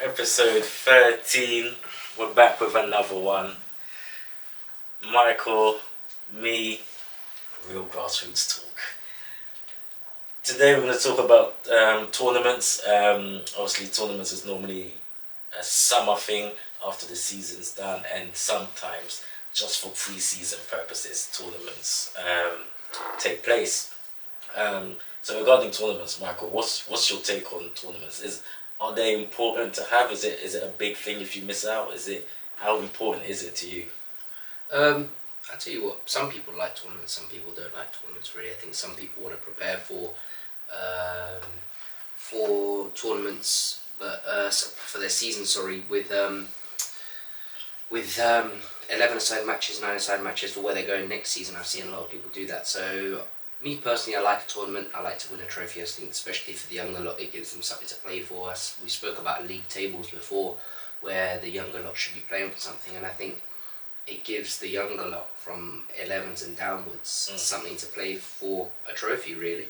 Episode 13, we're back with another one. Michael, me, real grassroots talk. Today we're going to talk about tournaments. Obviously tournaments is normally a summer thing after the season's done, and sometimes just for pre-season purposes tournaments take place. So regarding tournaments, Michael, what's your take on tournaments? Are they important to have? Is it a big thing if you miss out? How important is it to you? I tell you what, some people like tournaments, some people don't like tournaments really. I think some people want to prepare for tournaments, but for their season, with 11-a-side matches, 9-a-side matches for where they're going next season. I've seen a lot of people do that. So me personally, I like a tournament. I like to win a trophy. I think especially for the younger lot, it gives them something to play for. We spoke about league tables before, where the younger lot should be playing for something, and I think it gives the younger lot from 11s and downwards something to play for, a trophy really.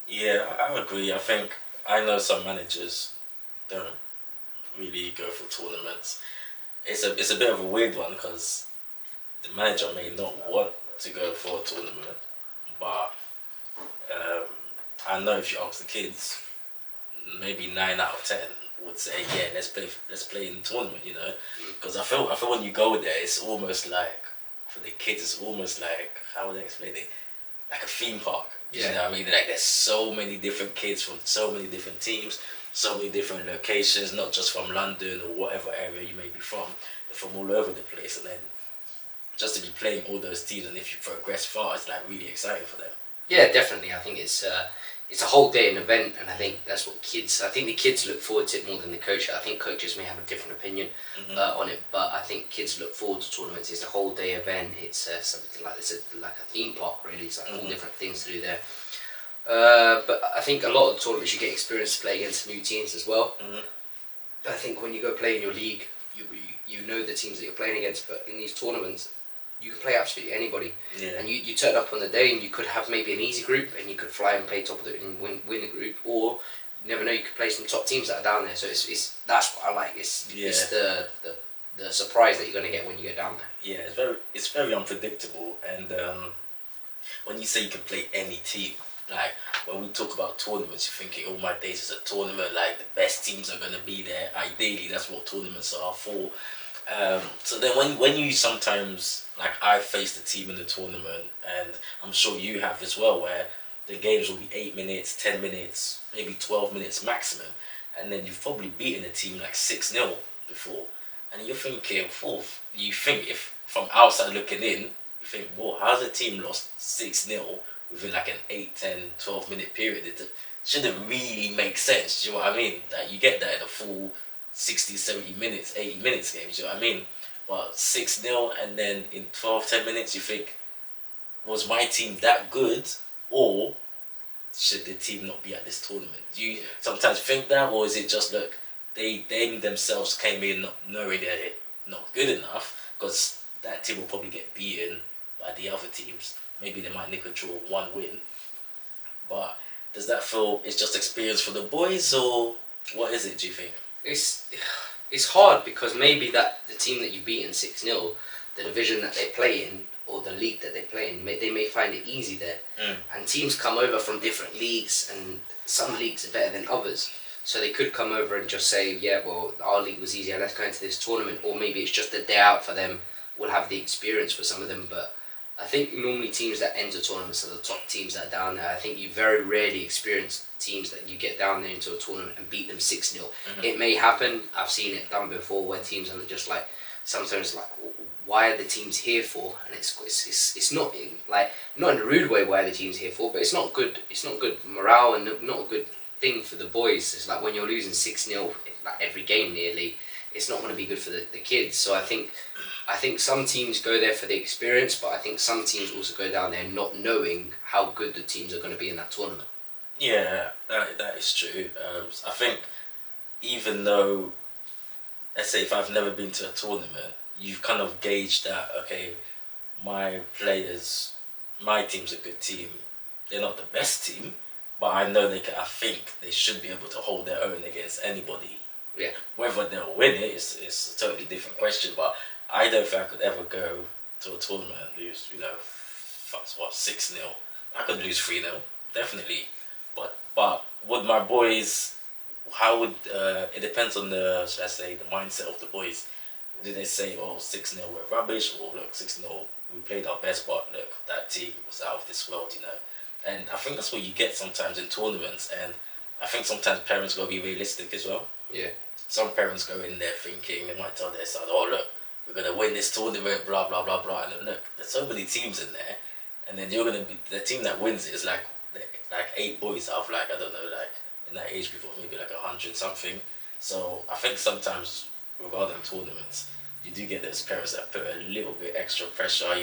Yeah, I agree. I know some managers don't really go for tournaments. It's a bit of a weird one because the manager may not want to go for a tournament, but I know if you ask the kids, maybe 9 out of 10 would say, yeah, let's play in the tournament, you know, because I feel when you go there, it's almost like, for the kids, it's almost like, how would I explain it, like a theme park. You know what I mean? Like, there's so many different kids from so many different teams, so many different locations, not just from London or whatever area you may be from. They're from all over the place, and then just to be playing all those teams, and if you progress far, it's like really exciting for them. Yeah, definitely. I think it's a whole day an event, and I think that's what I think the kids look forward to it more than the coach. I think coaches may have a different opinion on it, but I think kids look forward to tournaments. It's a whole day event. It's something like like a theme park really. It's like all different things to do there. But I think a lot of the tournaments you get experience to play against new teams as well. I think when you go play in your league, you know the teams that you're playing against, but in these tournaments, you can play absolutely anybody. And you turn up on the day and you could have maybe an easy group and you could fly and play top of it and win the group, or you never know, you could play some top teams that are down there. So that's what I like. It's the surprise that you're going to get when you get down there. Yeah, it's very unpredictable, and when you say you can play any team, like when we talk about tournaments, you're thinking, oh my days, it's a tournament, like the best teams are going to be there. Ideally, that's what tournaments are for. So then when you sometimes, like I've faced a team in the tournament, and I'm sure you have as well, where the games will be 8 minutes, 10 minutes, maybe 12 minutes maximum, and then you've probably beaten a team like 6-0 before, and you're thinking, you think if from outside looking in, you think, whoa, how's a team lost 6-0 within like an 8, 10, 12 minute period? It shouldn't really make sense, do you know what I mean? That you get that in a full 60, 70 minutes, 80 minutes games, you know what I mean? But 6-0, and then in 12, 10 minutes you think, was my team that good, or should the team not be at this tournament? Do you sometimes think that, or is it just, look, they themselves came in not knowing they're not good enough, because that team will probably get beaten by the other teams. Maybe they might nick a draw, one win. But does that feel it's just experience for the boys, or what is it, do you think? It's hard, because maybe that the team that you've beaten 6-0, the division that they play in or the league that they play in, they may find it easy there. And teams come over from different leagues, and some leagues are better than others. So they could come over and just say, yeah, well, our league was easier, let's go into this tournament. Or maybe it's just a day out for them, will have the experience for some of them. But I think normally teams that enter tournaments are the top teams that are down there. I think you very rarely experience teams that you get down there into a tournament and beat them 6-0. It may happen. I've seen it done before, where teams are just like, sometimes like, why are the teams here for? And it's not like, not in a rude way, why are the teams here for, but it's not good. It's not good morale and not a good thing for the boys. It's like when you're losing 6-0 like every game nearly, it's not going to be good for the kids. So I think some teams go there for the experience, but I think some teams also go down there not knowing how good the teams are going to be in that tournament. Yeah, that is true. I think even though, let's say, if I've never been to a tournament, you've kind of gauged that, okay, my players, my team's a good team. They're not the best team, but I know I think they should be able to hold their own against anybody. Yeah. Whether they'll win it is a totally different question, but I don't think I could ever go to a tournament and lose, 6-0. I could lose 3-0, definitely. But would my boys, how would, it depends on should I say, the mindset of the boys. Do they say, oh, 6-0 we're rubbish, or look, 6-0 we played our best, but look, that team was out of this world, And I think that's what you get sometimes in tournaments, and I think sometimes parents got to be realistic as well. Yeah. Some parents go in there thinking, they might tell their son, oh look, we're going to win this tournament, blah, blah, blah, blah. And then look, there's so many teams in there, and then you're going to be, the team that wins it is like 8 boys out of I don't know, in that age group of maybe 100 something. So I think sometimes regarding tournaments, you do get those parents that put a little bit extra pressure,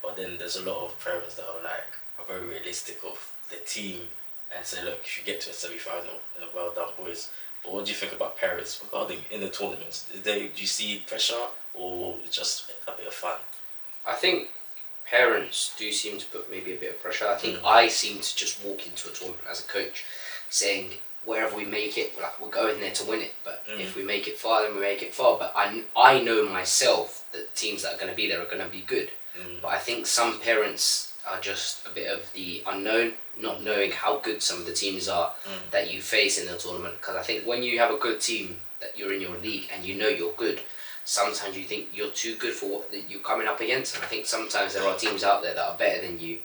but then there's a lot of parents that are very realistic of the team and say, look, if you get to a semi-final, then well done, boys. But what do you think about parents regarding in the tournaments? Do you see pressure or just a bit of fun? I think parents do seem to put maybe a bit of pressure. I think I seem to just walk into a tournament as a coach saying, wherever we make it, we're going there to win it. But if we make it far, then we make it far. But I know myself that teams that are going to be there are going to be good. But I think some parents are just a bit of the unknown, not knowing how good some of the teams are that you face in the tournament. Because I think when you have a good team that you're in your league and you know you're good, sometimes you think you're too good for what you're coming up against. And I think sometimes there are teams out there that are better than you.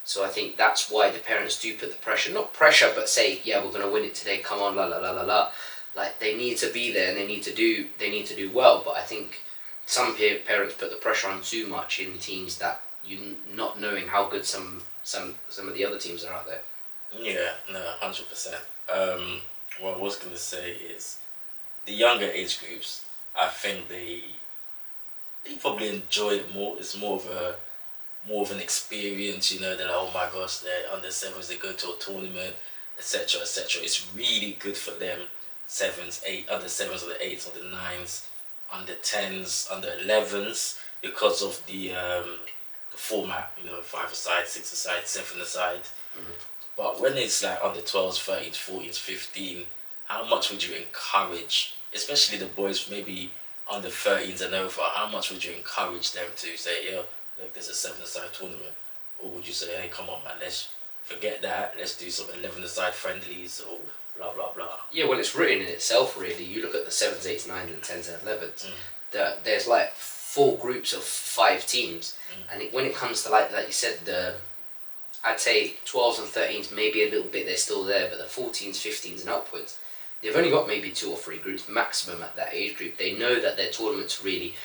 So I think that's why the parents do put the pressure, not pressure, but say, yeah, we're going to win it today, come on, la la la la la. They need to be there and they need to do well. But I think some parents put the pressure on too much in teams that you not knowing how good some of the other teams are out there. Yeah, no, 100%. What I was going to say is the younger age groups, I think they probably enjoy it more. It's more of an experience, they're like, oh my gosh, they're under 7s, they go to a tournament, etc, etc. It's really good for them, 7s, 8, under 7s, under 8s, under 9s, under 10s, under 11s, because of the format, 5-a-side, 6-a-side, 7-a-side. But when it's under 12s, 13s, 14s, 15, how much would you encourage, especially the boys maybe under 13s and over, how much would you encourage them to say, yeah, look, there's a 7-a-side tournament? Or would you say, hey, come on man, let's forget that, let's do some 11-a-side friendlies or blah blah blah? Yeah, well, it's written in itself really. You look at the 7s, 8s, 9s and 10s and 11s, there's 4 groups of 5 teams, and when it comes to like you said, I'd say 12s and 13s maybe a little bit they're still there, but the 14s, 15s and upwards, they've only got maybe 2 or 3 groups maximum at that age group. They know that their tournament's really,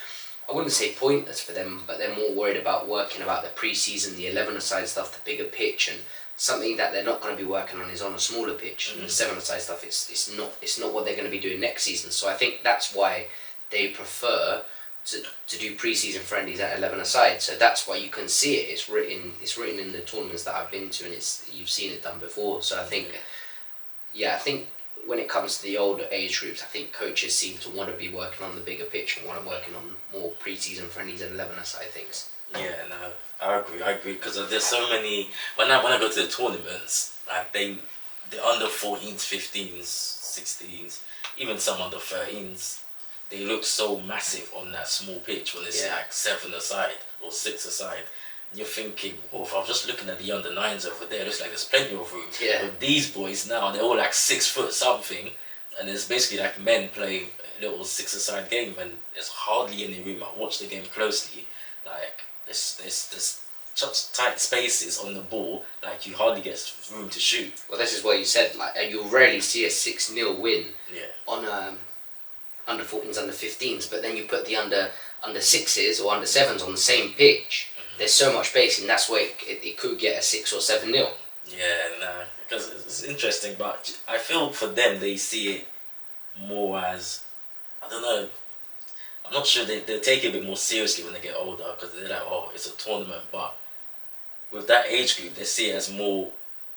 I wouldn't say pointless for them, but they're more worried about working about the pre-season, the 11-a-side stuff, the bigger pitch, and something that they're not going to be working on is on a smaller pitch. And the 7-a-side stuff, it's not what they're going to be doing next season. So I think that's why they prefer to do pre-season friendlies at 11-a-side. So that's why you can see it. It's written in the tournaments that I've been to, and you've seen it done before. So I think, I think when it comes to the older age groups, I think coaches seem to want to be working on the bigger pitch and want to working on more pre-season friendlies and 11-a-side things. Yeah, no, I agree, because there's so many, when I go to the tournaments, the under 14s, 15s, 16s, even some under 13s, they look so massive on that small pitch when it's 7-a-side or 6-a-side. You're thinking, if I was just looking at the under 9s over there, it looks like there's plenty of room. Yeah. But these boys now, they're all 6 foot something, and it's basically men playing a little 6-a-side game, and there's hardly any room. I watched the game closely. There's such tight spaces on the ball, you hardly get room to shoot. Well, this is what you said. You'll rarely see a 6-0 win on under 14s, under 15s, but then you put the under 6s or under 7s on the same pitch. There's so much space, and that's where it could get a 6 or 7-0. Yeah, no, because it's interesting, but I feel for them they see it more as, I don't know, I'm not sure they take it a bit more seriously when they get older because they're like, oh, it's a tournament. But with that age group, they see it as more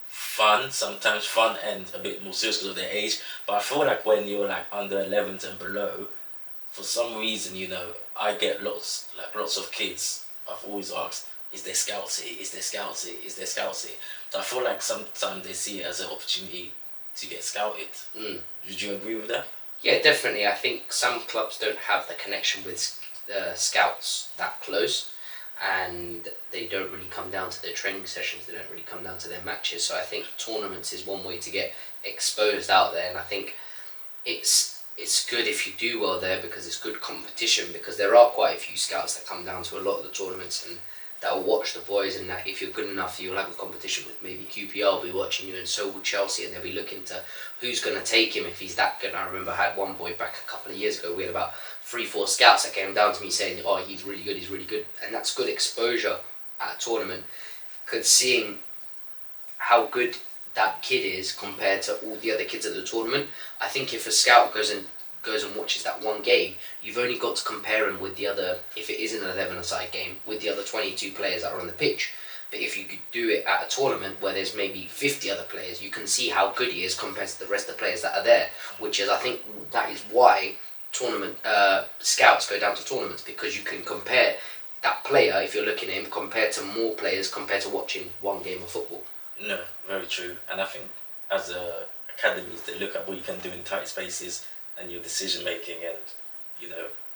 fun, sometimes fun and a bit more serious because of their age. But I feel like when you're like under 11s and below, for some reason, I get lots of kids. I've always asked, is there scoutsy? Is there scoutsy? Is there scoutsy? So I feel like sometimes they see it as an opportunity to get scouted. Would you agree with that? Yeah, definitely. I think some clubs don't have the connection with the scouts that close, and they don't really come down to their training sessions. They don't really come down to their matches. So I think tournaments is one way to get exposed out there, and I think it's good if you do well there because it's good competition. Because there are quite a few scouts that come down to a lot of the tournaments and that will watch the boys, and that if you're good enough, you'll have a competition with maybe QPR will be watching you, and so will Chelsea, and they'll be looking to who's going to take him if he's that good. And I remember I had one boy back a couple of years ago. We had about 3-4 scouts that came down to me saying, "Oh, he's really good," and that's good exposure at a tournament. Because seeing how good that kid is compared to all the other kids at the tournament, I think if a scout goes and watches that one game, you've only got to compare him with the other, if it is an 11-a-side game, with the other 22 players that are on the pitch. But if you could do it at a tournament where there's maybe 50 other players, you can see how good he is compared to the rest of the players that are there, which is, I think, that is why tournament scouts go down to tournaments, because you can compare that player, if you're looking at him, compared to more players compared to watching one game of football. No, very true. And I think as academies, they look at what you can do in tight spaces and your decision making and,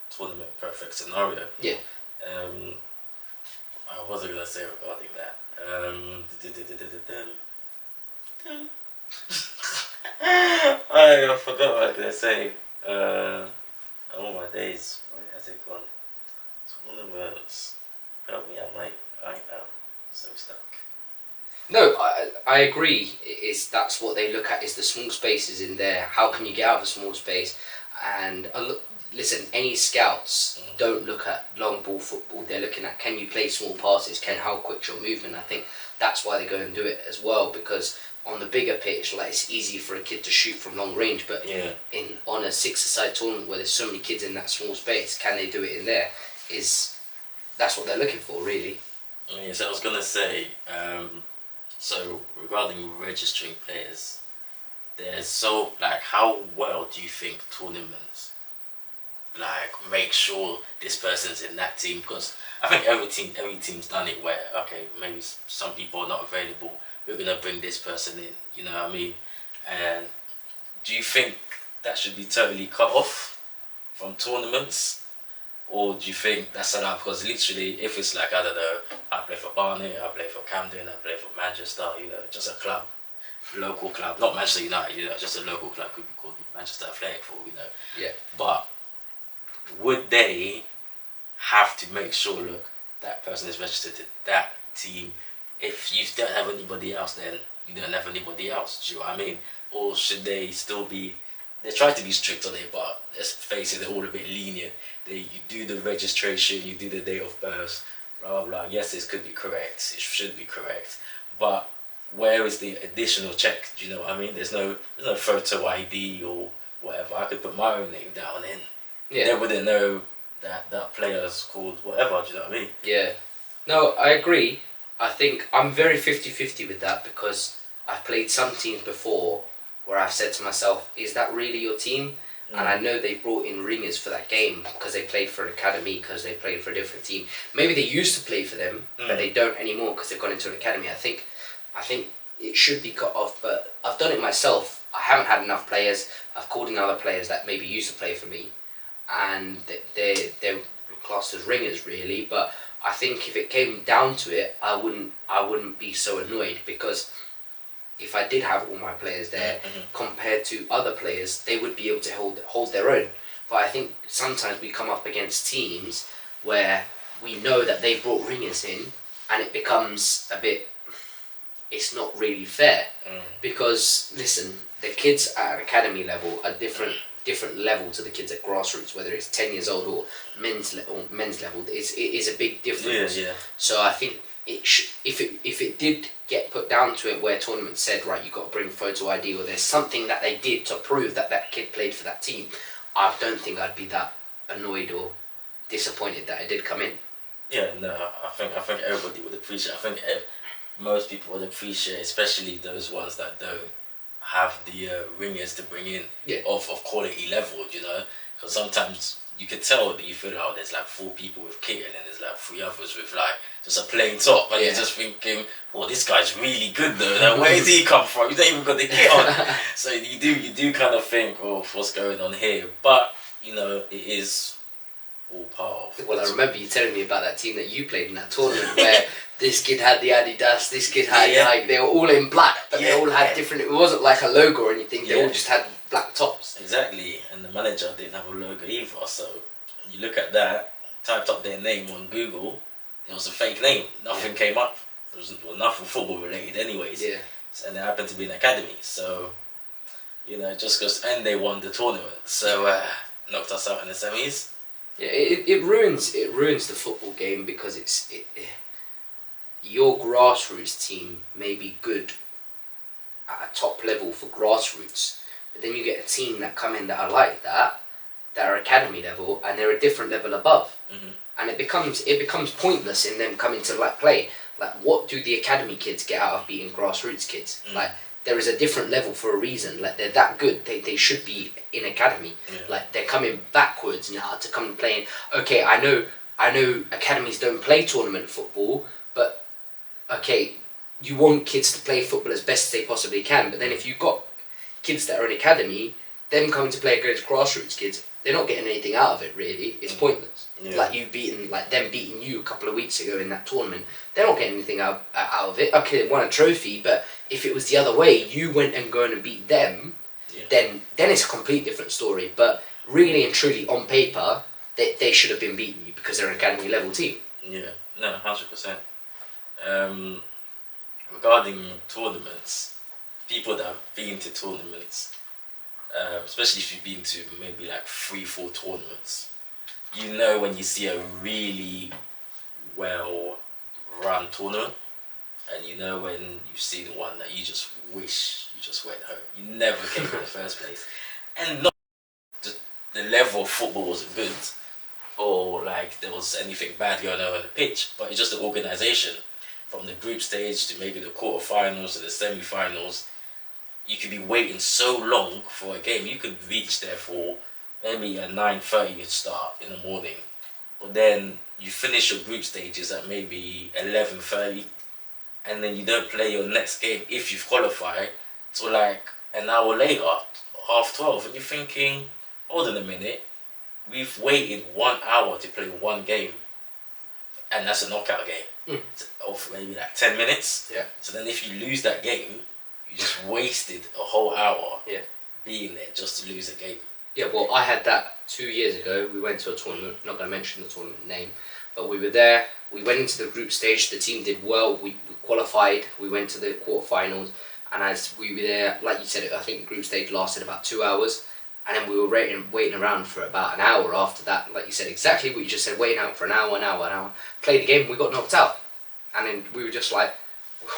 tournament perfect scenario. Yeah. What was I going to say regarding that? I forgot what I was going to say. Oh my days, where has it gone? Tournaments. Help me out, mate. I am so stuck. No, I agree. That's what they look at, is the small spaces in there. How can you get out of a small space? And listen, any scouts don't look at long ball football. They're looking at, can you play small passes? How quick's your movement? I think that's why they go and do it as well, because on the bigger pitch, like, it's easy for a kid to shoot from long range. But on a 6-a-side tournament where there's so many kids in that small space, can they do it in there? That's what they're looking for, really. Yeah, so I was gonna say. So regarding registering players, how well do you think tournaments make sure this person's in that team? Because I think every team's done it where, okay, maybe some people are not available, we're gonna bring this person in, you know what I mean? And do you think that should be totally cut off from tournaments? Or do you think that's allowed? Because literally, if it's like, I don't know, I play for Barnet, I play for Camden, I play for Manchester, just a club, local club, not Manchester United, just a local club, could be called Manchester Athletic for, Yeah. But would they have to make sure, look, that person is registered to that team? If you don't have anybody else, then you don't have anybody else, do you know what I mean? Or should they still be, they try to be strict on it, but let's face it, they're all a bit lenient. You do the registration, you do the date of birth, blah blah blah. Yes, this could be correct, it should be correct, but where is the additional check? Do you know what I mean? There's no photo ID or whatever. I could put my own name down and they wouldn't know that player's called whatever. Do you know what I mean? Yeah. No, I agree. I think I'm very 50-50 with that, because I've played some teams before where I've said to myself, is that really your team? And I know they brought in ringers for that game because they played for an academy, because they played for a different team. Maybe they used to play for them, but they don't anymore because they've gone into an academy. I think it should be cut off, but I've done it myself. I haven't had enough players. I've called in other players that maybe used to play for me, and they're classed as ringers, really. But I think if it came down to it, I wouldn't be so annoyed, because if I did have all my players there, compared to other players, they would be able to hold their own. But I think sometimes we come up against teams where we know that they brought ringers in, and it becomes a bit, it's not really fair. Because listen, the kids at academy level are different level to the kids at grassroots, whether it's 10 years old or men's level. It is a big difference. Yeah. So I think if it did get put down to it where tournaments said, right, you've got to bring photo ID, or there's something that they did to prove that kid played for that team, I don't think I'd be that annoyed or disappointed that it did come in. Yeah, no, I think everybody would appreciate. I think most people would appreciate, especially those ones that don't have the ringers to bring in of quality level. You know, because sometimes you could tell that you feel like there's like 4 people with kit, and then there's like 3 others with like just a plain top, and you're just thinking, well, this guy's really good though. Like, where did he come from? He's not even got the kit on. So you do kind of think, oh, what's going on here? But you know, it is all part of. Well, I remember you telling me about that team that you played in that tournament where this kid had the Adidas, this kid had like they were all in black, but they all had different. It wasn't like a logo or anything. They all just had black tops. Exactly, and the manager didn't have a logo either. So you look at that, typed up their name on Google, it was a fake name. Nothing came up. It was nothing football related, anyways. Yeah. And they happened to be an academy, so you know, just goes, and they won the tournament. So knocked us out in the semis. Yeah, it ruins the football game because your grassroots team may be good at a top level for grassroots, but then you get a team that come in that are like that are academy level, and they're a different level above, and it becomes pointless in them coming to like play. Like, what do the academy kids get out of beating grassroots kids? Like, there is a different level for a reason. Like, they're that good. They should be in academy. Like, they're coming backwards now to come playing. Okay, I know academies don't play tournament football, but okay, you want kids to play football as best as they possibly can. But then if you've got kids that are in academy, them coming to play against grassroots kids, they're not getting anything out of it really. It's pointless. Like them beating you a couple of weeks ago in that tournament, they're not getting anything out of it. Okay, they won a trophy, but if it was the other way, you went and going and beat them, then it's a complete different story. But really and truly, on paper, they should have been beating you because they're an academy level team. Yeah, no, 100%. Regarding tournaments, people that have been to tournaments, especially if you've been to maybe like 3-4 tournaments, you know when you see a really well run tournament, and you know when you see the one that you just wish you just went home. You never came in the first place. And not the level of football wasn't good, or like there was anything bad going on the pitch, but it's just the organisation. From the group stage to maybe the quarterfinals to the semi-finals, you could be waiting so long for a game. You could reach there for maybe a 9:30 start in the morning, but then you finish your group stages at maybe 11:30, and then you don't play your next game if you've qualified till like an hour later, 12:30, and you're thinking, hold on a minute, we've waited 1 hour to play one game, and that's a knockout game of maybe like 10 minutes. Yeah. So then if you lose that game, you just wasted a whole hour being there just to lose a game. Yeah, well, I had that 2 years ago. We went to a tournament, not going to mention the tournament name, but we were there. We went into the group stage. The team did well. We qualified. We went to the quarterfinals. And as we were there, like you said, I think the group stage lasted about 2 hours. And then we were waiting around for about an hour after that. Like you said, exactly what you just said, waiting out for an hour. Played the game, we got knocked out. And then we were just like,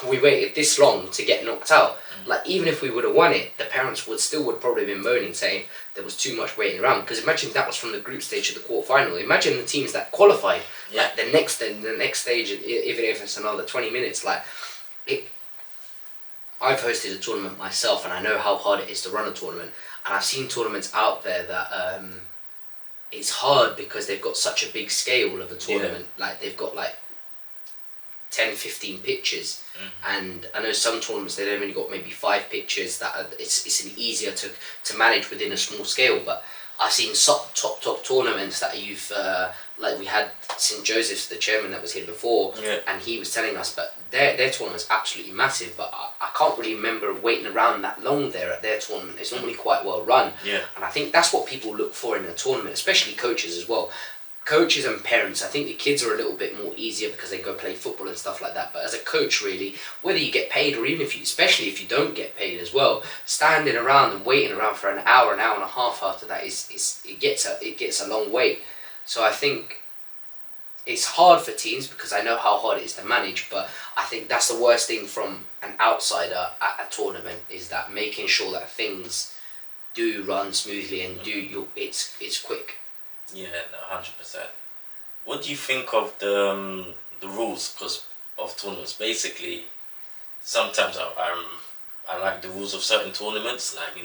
we waited this long to get knocked out. Like, even if we would have won it, the parents would probably been moaning, saying there was too much waiting around. Because imagine that was from the group stage to the quarterfinal. Imagine the teams that qualified. Like the next stage, even if it's another 20 minutes. Like, I've hosted a tournament myself, and I know how hard it is to run a tournament. And I've seen tournaments out there that it's hard because they've got such a big scale of a tournament. Like, they've got like 10, 15 pitches, and I know some tournaments they've only got maybe 5 pitches. It's easier to manage within a small scale. But I've seen top tournaments that you've like we had St. Joseph's, the chairman that was here before, and he was telling us, but their tournament's absolutely massive. But I can't really remember waiting around that long there at their tournament. It's normally quite well run, and I think that's what people look for in a tournament, especially coaches as well. Coaches and parents, I think the kids are a little bit more easier because they go play football and stuff like that. But as a coach, really, whether you get paid or even especially if you don't get paid as well, standing around and waiting around for an hour and a half after that it gets a long wait. So I think it's hard for teams because I know how hard it is to manage. But I think that's the worst thing from an outsider at a tournament, is that making sure that things do run smoothly and it's quick. Yeah, no, 100%. what do you think of the rules because of tournaments? Basically, sometimes I like the rules of certain tournaments, like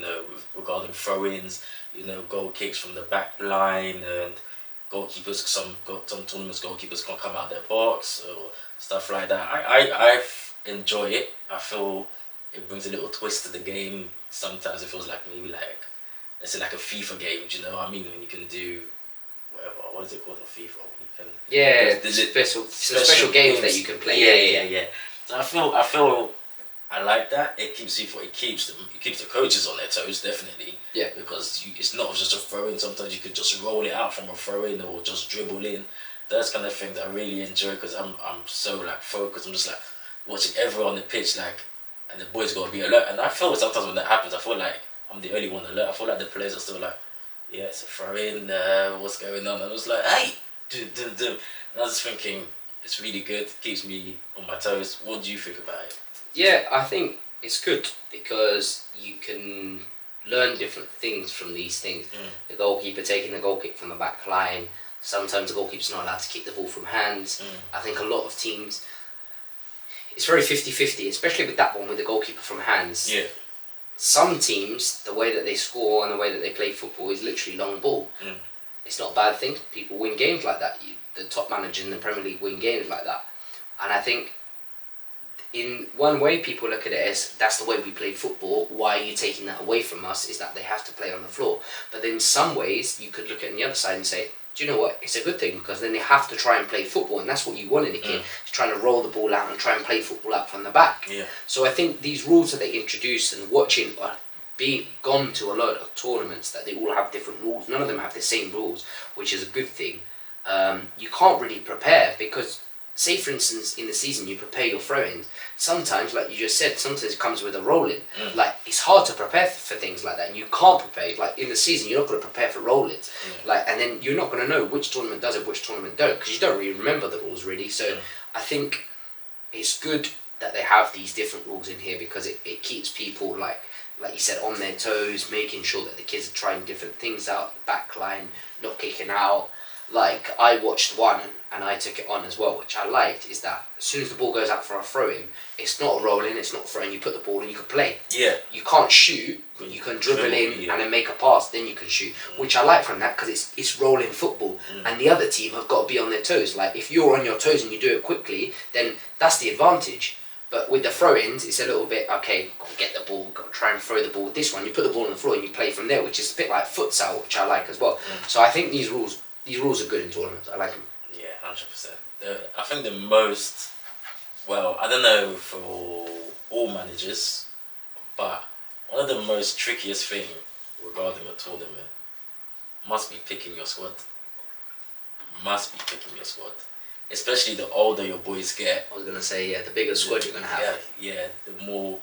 regarding throw-ins, goal kicks from the back line, and goalkeepers. Some tournaments goalkeepers can come out their box or stuff like that. I enjoy it. I feel it brings a little twist to the game. Sometimes it feels like maybe like let's say like a FIFA game. Do you know what I mean? When you can do whatever. What is it called on FIFA? When you can Yeah, the special games that you can play. Yeah. So I feel I like that. It keeps the coaches on their toes, definitely. Yeah. Because it's not just a throw in. Sometimes you could just roll it out from a throw in or just dribble in. Those kind of things I really enjoy because I'm so like focused. I'm just like watching everyone on the pitch like, and the boys gotta be alert. And I feel sometimes when that happens, I feel like I'm the only one alert. I feel like the players are still like, yeah, it's a throw in. What's going on? And I was like, hey, do. And I was just thinking, it's really good. Keeps me on my toes. What do you think about it? Yeah, I think it's good because you can learn different things from these things. The goalkeeper taking the goal kick from the back line. Sometimes the goalkeeper's not allowed to kick the ball from hands. I think a lot of teams, it's very 50-50, especially with that one with the goalkeeper from hands. Yeah. Some teams, the way that they score and the way that they play football is literally long ball. It's not a bad thing. People win games like that. The top managers in the Premier League win games like that. And I think in one way people look at it as that's the way we play football, why are you taking that away from us, is that they have to play on the floor. But then some ways you could look at it on the other side and say, do you know what, it's a good thing because then they have to try and play football, and that's what you want in a kid, is trying to roll the ball out and try and play football out from the back. Yeah. So I think these rules that they introduce and watching being gone to a lot of tournaments that they all have different rules, none of them have the same rules, which is a good thing. You can't really prepare because say for instance in the season you prepare your throw-ins, sometimes like you just said, sometimes it comes with a rolling. Like it's hard to prepare for things like that, and you can't prepare. Like in the season you're not going to prepare for roll-ins, like, and then you're not going to know which tournament does it, which tournament don't, because you don't really remember the rules really. So I think it's good that they have these different rules in here because it keeps people like you said on their toes, making sure that the kids are trying different things out, the back line, not kicking out. Like I watched one and I took it on as well, which I liked, is that as soon as the ball goes out for a throw-in, it's not a roll-in, it's not throwing, you put the ball in, you can play. Yeah. You can't shoot, but you can dribble in and then make a pass, then you can shoot, which I like from that because it's rolling football, and the other team have got to be on their toes. Like if you're on your toes and you do it quickly, then that's the advantage. But with the throw-ins, it's a little bit, okay, got to get the ball, got to try and throw the ball. This one, you put the ball on the floor and you play from there, which is a bit like futsal, which I like as well. So I think these rules are good in tournaments. I like them. Yeah, 100%. I think the most, well, I don't know for all managers, but one of the most trickiest thing regarding a tournament must be picking your squad. Especially the older your boys get. I was going to say, yeah, the bigger squad you're going to have. Yeah, the more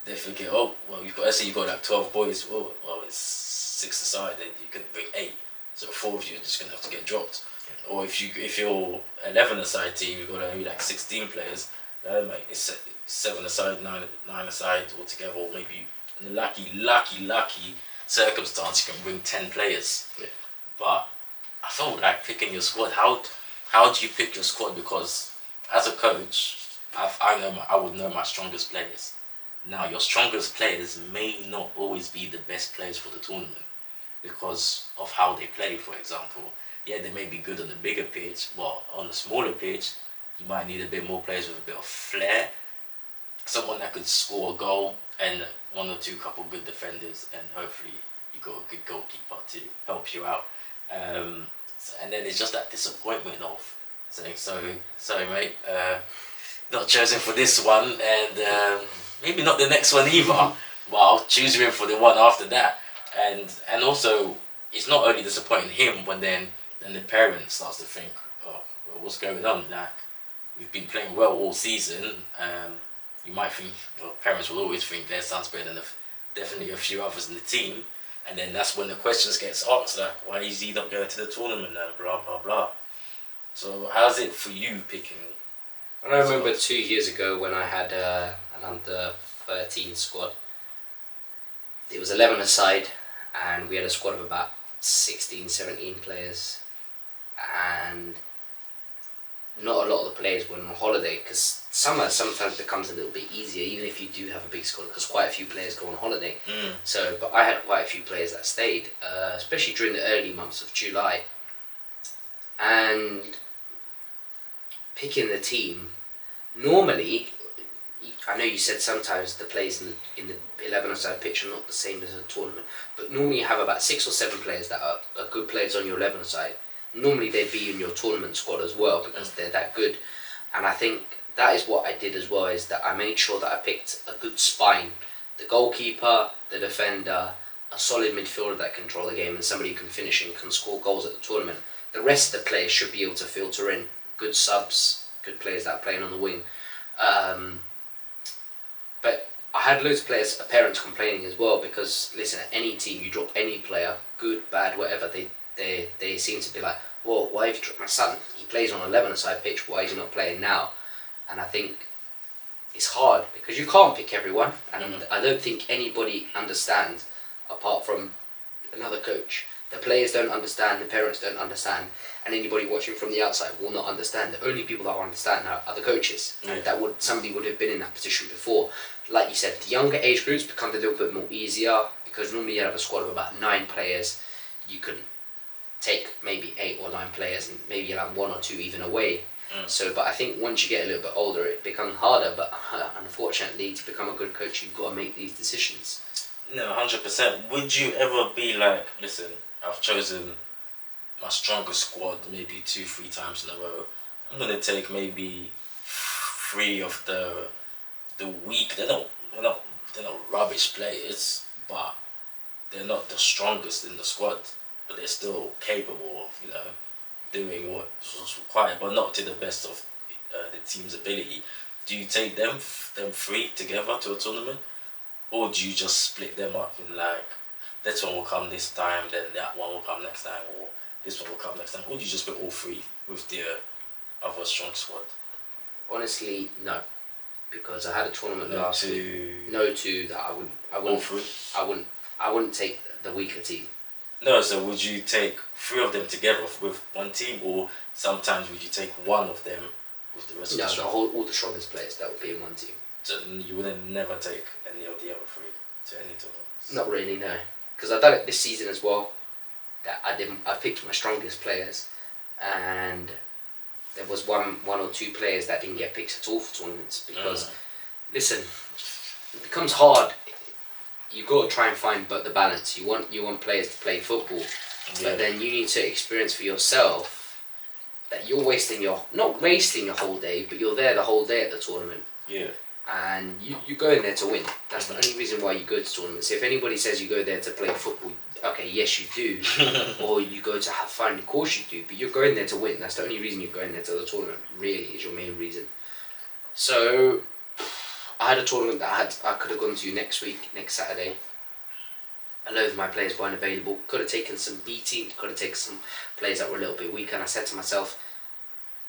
they're thinking, oh, well, let's say you've got like 12 boys, well, it's 6 aside, then you can bring 8. So 4 of you are just going to have to get dropped. Or if you're 11 aside team, you've got only like 16 players, it's 7 aside, 9 aside altogether, or maybe in a lucky circumstance you can bring 10 players. Yeah. But I felt like picking your squad, how do you pick your squad? Because as a coach, I would know my strongest players. Now your strongest players may not always be the best players for the tournament because of how they play. For example, yeah, they may be good on the bigger pitch, but on the smaller pitch, you might need a bit more players with a bit of flair. Someone that could score a goal and 1 or 2 couple good defenders, and hopefully you got a good goalkeeper to help you out. And then it's just that disappointment of saying, sorry mate, not chosen for this one, and maybe not the next one either, but I'll choose you in for the one after that. And also, it's not only disappointing him, but then the parent starts to think, oh, well, what's going on? Like, we've been playing well all season. You might think, well, parents will always think their son's better than definitely a few others in the team. And then that's when the questions gets asked, like, why is he not going to the tournament and blah, blah, blah. So how's it for you picking? I remember 2 years ago when I had an under 13 squad. It was 11 aside and we had a squad of about 16, 17 players. And not a lot of the players went on holiday, because summer sometimes becomes a little bit easier, even if you do have a big squad, because quite a few players go on holiday. So, but I had quite a few players that stayed, especially during the early months of July. And picking the team, normally, I know you said sometimes the players in the 11-a-side pitch are not the same as a tournament, but normally you have about 6 or 7 players that are good players on your 11-a-side. Normally they'd be in your tournament squad as well, because they're that good. And I think that is what I did as well, is that I made sure that I picked a good spine. The goalkeeper, the defender, a solid midfielder that can control the game, and somebody who can finish and can score goals at the tournament. The rest of the players should be able to filter in. Good subs, good players that are playing on the wing. But I had loads of players, parents complaining as well, because listen, at any team, you drop any player, good, bad, whatever, they seem to be like, well, why have you dropped my son? He plays on 11-a-side pitch, why is he not playing now? And I think it's hard, because you can't pick everyone, and I don't think anybody understands, apart from another coach. The players don't understand, the parents don't understand, and anybody watching from the outside will not understand. The only people that understand are the coaches. Somebody would have been in that position before. Like you said, the younger age groups become a little bit more easier, because normally you have a squad of about 9 players. You can take maybe 8 or 9 players, and maybe you'll have 1 or 2 even away. So, but I think once you get a little bit older, it becomes harder. But unfortunately, to become a good coach, you've got to make these decisions. No, 100%. Would you ever be like, listen, I've chosen my strongest squad maybe 2-3 times in a row. I'm gonna take maybe 3 of the weak. They're not rubbish players, but they're not the strongest in the squad. But they're still capable of doing what's required, but not to the best of the team's ability. Do you take them 3 together to a tournament, or do you just split them up in like, this one will come this time, then that one will come next time, or this one will come next time? Or do you just put all 3 with the other strong squad? Honestly, no, because I had a tournament last week. That I wouldn't. All 3? I wouldn't take the weaker team. No, so would you take 3 of them together with one team, or sometimes would you take one of them with the rest of the strong? All the strongest players that would be in one team. So you wouldn't never take any of the other 3 to any tournaments? Not really, no. Because I've done it this season as well. That I picked my strongest players, and there was one or 2 players that didn't get picked at all for tournaments, because listen, it becomes hard. You got to try and find the balance. You want players to play football, but then you need to experience for yourself that you're not wasting your whole day, but you're there the whole day at the tournament. Yeah. And you go in there to win. That's the only reason why you go to tournaments. If anybody says you go there to play football, okay, yes you do, or you go to have fun, of course you do, but you're going there to win. That's the only reason you're going there to the tournament, really, is your main reason. So I had a tournament that I could have gone to next Saturday. A load of my players weren't available. Could have taken some B team, could have taken some players that were a little bit weaker, and I said to myself,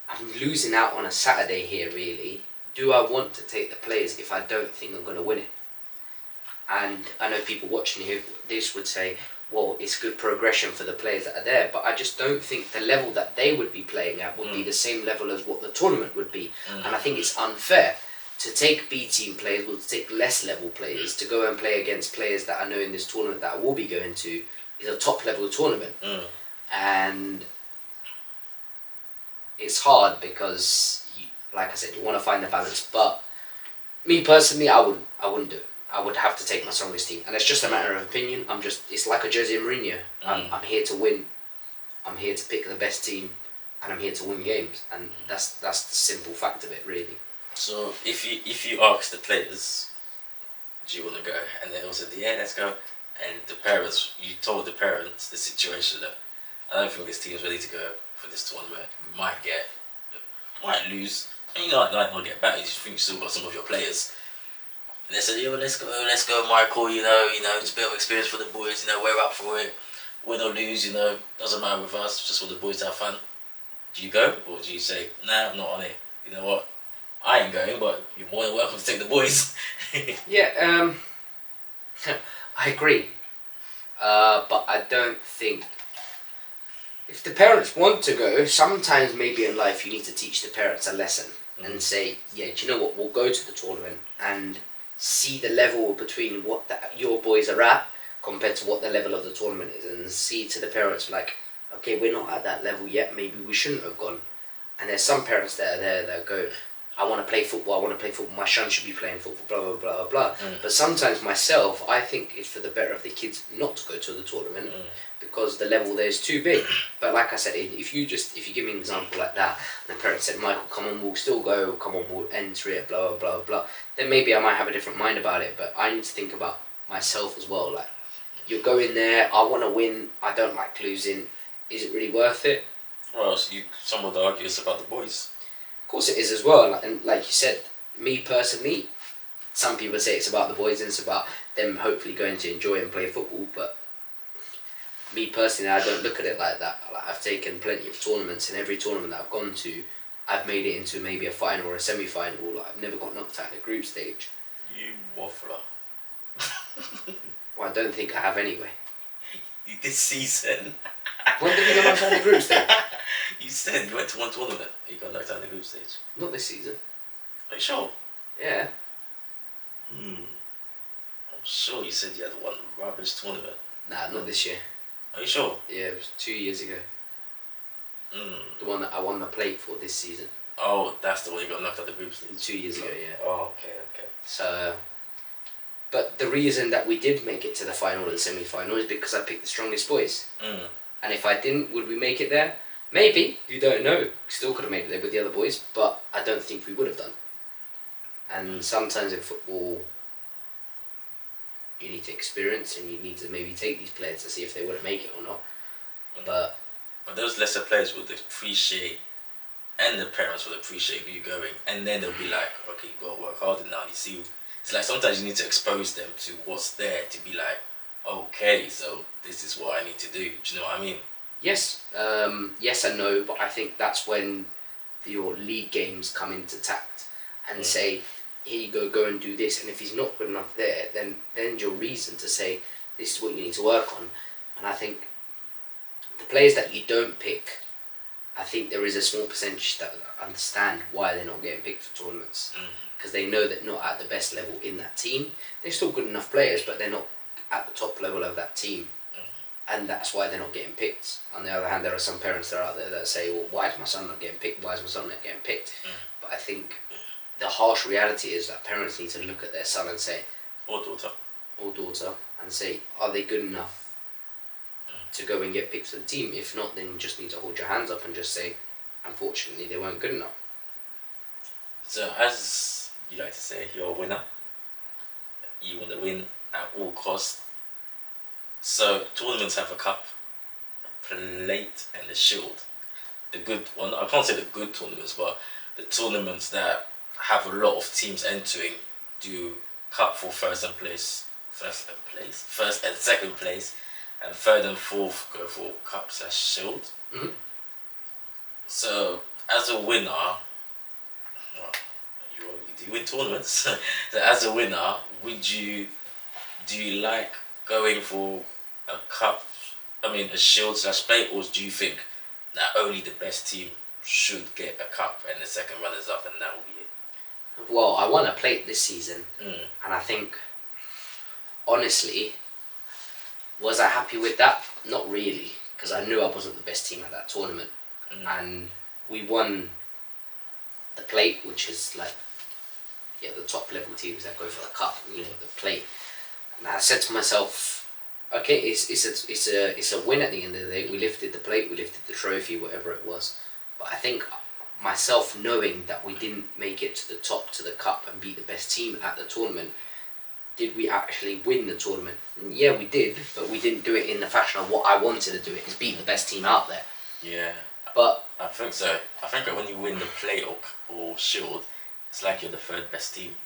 I'm losing out on a Saturday here, really. Do I want to take the players if I don't think I'm going to win it? And I know people watching here, this would say, well, it's good progression for the players that are there, but I just don't think the level that they would be playing at would be the same level as what the tournament would be. And I think it's unfair to take B team players, or to take less level players, to go and play against players that I know in this tournament that I will be going to is a top level tournament. And it's hard because, like I said, you want to find the balance. But me personally, I wouldn't do it. I would have to take my strongest team, and it's just a matter of opinion. It's like a Jose Mourinho. I'm here to win. I'm here to pick the best team, and I'm here to win games, and that's the simple fact of it, really. So if you ask the players, do you want to go, and they all said, yeah, let's go, and you told the parents the situation that I don't think this team's ready to go for this tournament. We might lose. And you might not get back. You just think you still got some of your players. And they said, yeah, well, let's go, Michael. It's a bit of experience for the boys. We're up for it. Win or lose, doesn't matter with us. Just for the boys to have fun. Do you go, or do you say, nah, I'm not on it? You know what? I ain't going, but you're more than welcome to take the boys. Yeah, I agree. But I don't think. If the parents want to go, sometimes maybe in life you need to teach the parents a lesson and say, yeah, do you know what? We'll go to the tournament and see the level between what your boys are at compared to what the level of the tournament is, and see to the parents like, okay, we're not at that level yet. Maybe we shouldn't have gone. And there's some parents that are there that go, I want to play football. I want to play football. My son should be playing football. Blah blah blah blah. But sometimes myself, I think it's for the better of the kids not to go to the tournament because the level there is too big. But like I said, if you give me an example like that, and the parents said, Michael, come on, we'll still go. Come on, we'll enter it. Blah blah blah blah. Then maybe I might have a different mind about it. But I need to think about myself as well. Like, you're going there. I want to win. I don't like losing. Is it really worth it? Well, some would argue it's about the boys. Of course it is as well, and like you said, me personally, some people say it's about the boys and it's about them hopefully going to enjoy and play football, but me personally, I don't look at it like that. Like, I've taken plenty of tournaments, and every tournament that I've gone to, I've made it into maybe a final or a semi-final. Like, I've never got knocked out in the group stage. You waffler. Well, I don't think I have anyway. This season. When did you get knocked out in the group stage? You said you went to one tournament and you got knocked out in the group stage. Not this season. Are you sure? Yeah. I'm sure you said you had one rubbish tournament. Nah, not this year. Are you sure? Yeah, it was 2 years ago. The one that I won the plate for this season. Oh, that's the one you got knocked out the group stage. 2 years ago, yeah. Oh, okay. So, but the reason that we did make it to the final and semi-final is because I picked the strongest boys. And if I didn't, would we make it there? Maybe. You don't know. Still could have made it there with the other boys, but I don't think we would have done. And sometimes in football, you need to experience, and you need to maybe take these players to see if they would make it or not. But those lesser players would appreciate, and the parents would appreciate you going, and then they'll be like, okay, you've got to work harder now. You see, it's like sometimes you need to expose them to what's there to be like, okay, so this is what I need to do. Do you know what I mean? Yes, yes and no, but I think that's when your league games come into tact and say, here you go and do this. And if he's not good enough there, then your reason to say, this is what you need to work on. And I think the players that you don't pick, I think there is a small percentage that understand why they're not getting picked for tournaments. Because they know that not at the best level in that team. They're still good enough players, but they're not at the top level of that team. And that's why they're not getting picked. On the other hand, there are some parents that are out there that say, well, why is my son not getting picked? Why is my son not getting picked? But I think the harsh reality is that parents need to look at their son and say, or daughter, and say, are they good enough to go and get picked for the team? If not, then you just need to hold your hands up and just say, unfortunately, they weren't good enough. So, as you like to say, you're a winner. You want to win at all costs. So tournaments have a cup, a plate, and a shield. The good one, I can't say the good tournaments, but the tournaments that have a lot of teams entering do cup for first and second place, and third and fourth go for cup/shield. So as a winner, well, do you win tournaments? So as a winner, do you like going for a cup, a shield/plate, or do you think that only the best team should get a cup and the second runners up and that will be it? Well, I won a plate this season, and I think, honestly, was I happy with that? Not really, because I knew I wasn't the best team at that tournament. And we won the plate, which is like, the top level teams that go for the cup, the plate. And I said to myself, okay, it's a win at the end of the day. We lifted the plate, we lifted the trophy, whatever it was. But I think myself knowing that we didn't make it to the top, to the cup, and beat the best team at the tournament, did we actually win the tournament? Yeah, we did, but we didn't do it in the fashion of what I wanted to do it, is beat the best team out there. Yeah. But I think so. I think that when you win the plate or shield, it's like you're the third best team.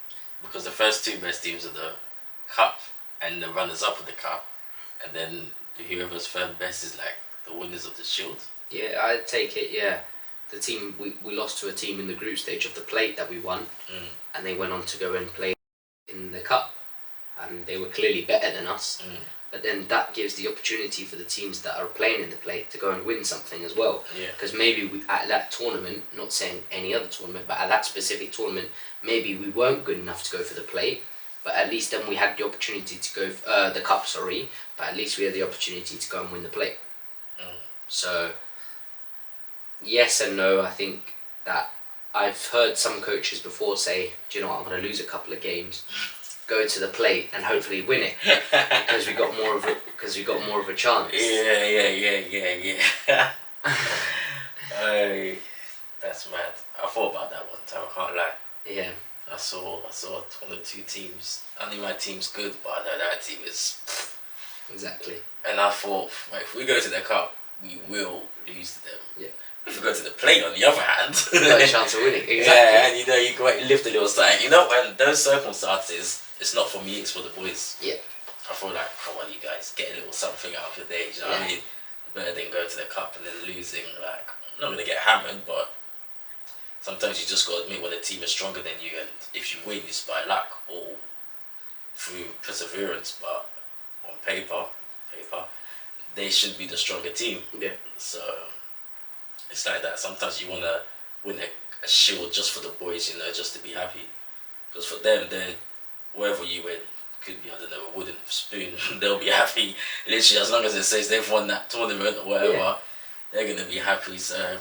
Because the first two best teams are the cup and the runners up of the cup, and then whoever's third best is like the winners of the shield. Yeah, I'd take it, yeah. The team, we lost to a team in the group stage of the plate that we won, and they went on to go and play in the cup, and they were clearly better than us. but then that gives the opportunity for the teams that are playing in the plate to go and win something as well. Yeah. Because maybe at that tournament, not saying any other tournament, but at that specific tournament, maybe we weren't good enough to go for the plate, but at least then we had the opportunity to go the cup, sorry, but at least we had the opportunity to go and win the plate. So yes and no. I think that I've heard some coaches before say, do you know what, I'm going to lose a couple of games, go to the plate and hopefully win it because we got more of a chance. Yeah. That's mad. I thought about that one time, I can't lie. Yeah. I saw one or two teams. I knew my team's good, but I know that team is Exactly. And I thought, right, if we go to the cup, we will lose to them. Yeah. If we go to the plate, on the other hand, got a chance of winning. Exactly. Yeah, and you go and lift a little sign. When those circumstances, it's not for me, it's for the boys. Yeah. I feel like, come on, you guys, get a little something out of your day. You know what I mean? Better than go to the cup and then losing. Like, I'm not gonna get hammered, but sometimes you just gotta admit when a team is stronger than you, and if you win, it's by luck or through perseverance. But on paper, they should be the stronger team. Yeah. So it's like that. Sometimes you wanna win a shield just for the boys, just to be happy. Because for them, wherever you win, could be, I don't know, a wooden spoon. They'll be happy. Literally, as long as it says they've won that tournament or whatever, they're gonna be happy. So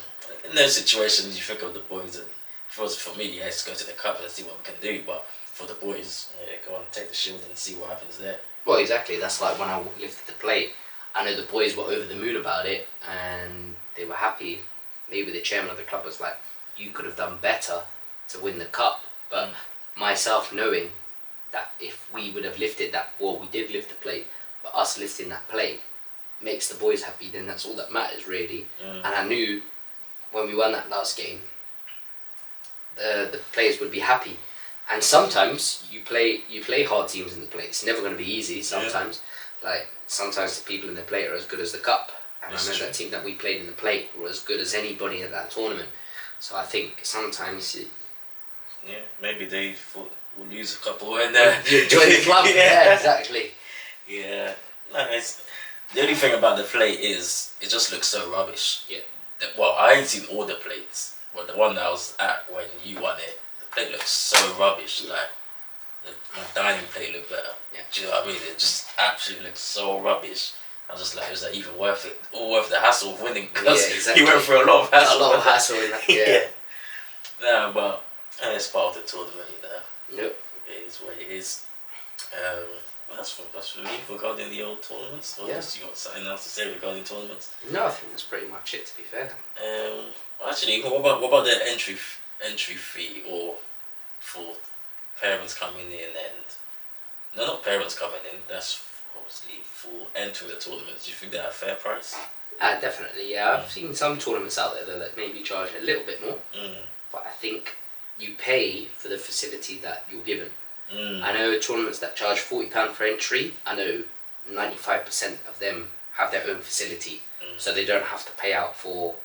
in those situations, you think of the boys, and for me, let's go to the cup and see what we can do. But for the boys, go and take the shield and see what happens there. Well, exactly. That's like when I lifted the plate. I know the boys were over the moon about it, and they were happy. Maybe the chairman of the club was like, "You could have done better to win the cup." But myself knowing that if we would have lifted that, well, we did lift the plate, but us lifting that plate makes the boys happy, then that's all that matters, really. And I knew when we won that last game, the players would be happy. And sometimes you play hard teams in the plate. It's never going to be easy. Sometimes, sometimes the people in the plate are as good as the cup. And I know that team that we played in the plate were as good as anybody at that tournament. So I think sometimes maybe they thought we'll lose a couple and you join the club. Yeah, exactly. Yeah, nice. The only thing about the plate is it just looks so rubbish. Yeah. Well, I ain't seen all the plates, but the one that I was at when you won it, the plate looks so rubbish. Like my dining plate looked better. Yeah. Do you know what I mean? It just absolutely looks so rubbish. I'm just like, is that even worth it? All worth the hassle of winning? Because exactly. you went through a lot of hassle. A lot of hassle in that. Yeah. No, but it's part of the tournament, Yep. It is what it is. That's for me regarding the old tournaments. Or you got something else to say regarding tournaments? No, I think that's pretty much it, to be fair. Actually, what about the entry fee, or for parents coming in not parents coming in, that's obviously for entering the tournaments. Do you think they're a fair price? Definitely, yeah. I've seen some tournaments out there that maybe charge a little bit more, but I think you pay for the facility that you're given. I know tournaments that charge £40 for entry, I know 95% of them have their own facility, so they don't have to pay out for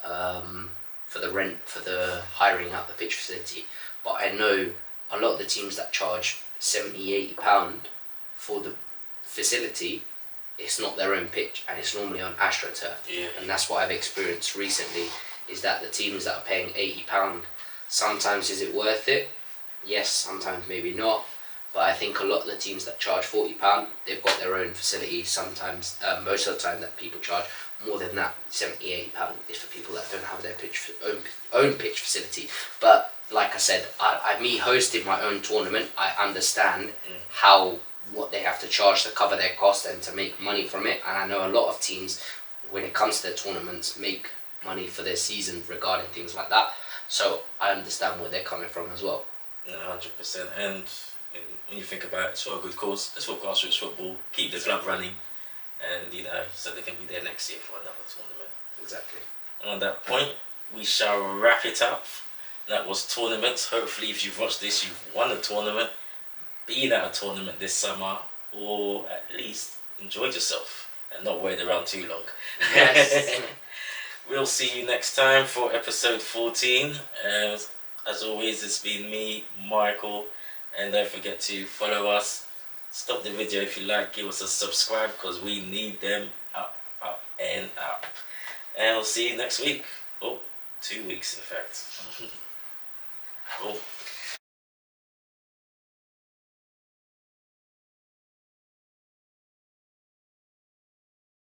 the rent, for the hiring out the pitch facility. But I know a lot of the teams that charge £70-80 for the facility, it's not their own pitch, and it's normally on AstroTurf. And that's what I've experienced recently, is that the teams that are paying £80, sometimes is it worth it? Yes, sometimes maybe not. But I think a lot of the teams that charge £40, they've got their own facility. Sometimes, most of the time that people charge more than that, £70-80 is for people that don't have their own pitch facility. But like I said, me hosting my own tournament, I understand what they have to charge to cover their cost and to make money from it. And I know a lot of teams, when it comes to their tournaments, make money for their season regarding things like that. So I understand where they're coming from as well. 100%. And when you think about it, it's for a good cause. It's for grassroots football. Keep the club running, and so they can be there next year for another tournament. Exactly. And on that point, we shall wrap it up. That was tournaments. Hopefully, if you've watched this, you've won a tournament, been at a tournament this summer, or at least enjoyed yourself and not waited around too long. Yes. We'll see you next time for episode 14. As always, it's been me, Michael, and don't forget to follow us Stop the video if you like. Give us a subscribe because we need them up, and up. And we'll see you next week. Oh, 2 weeks in fact. Oh.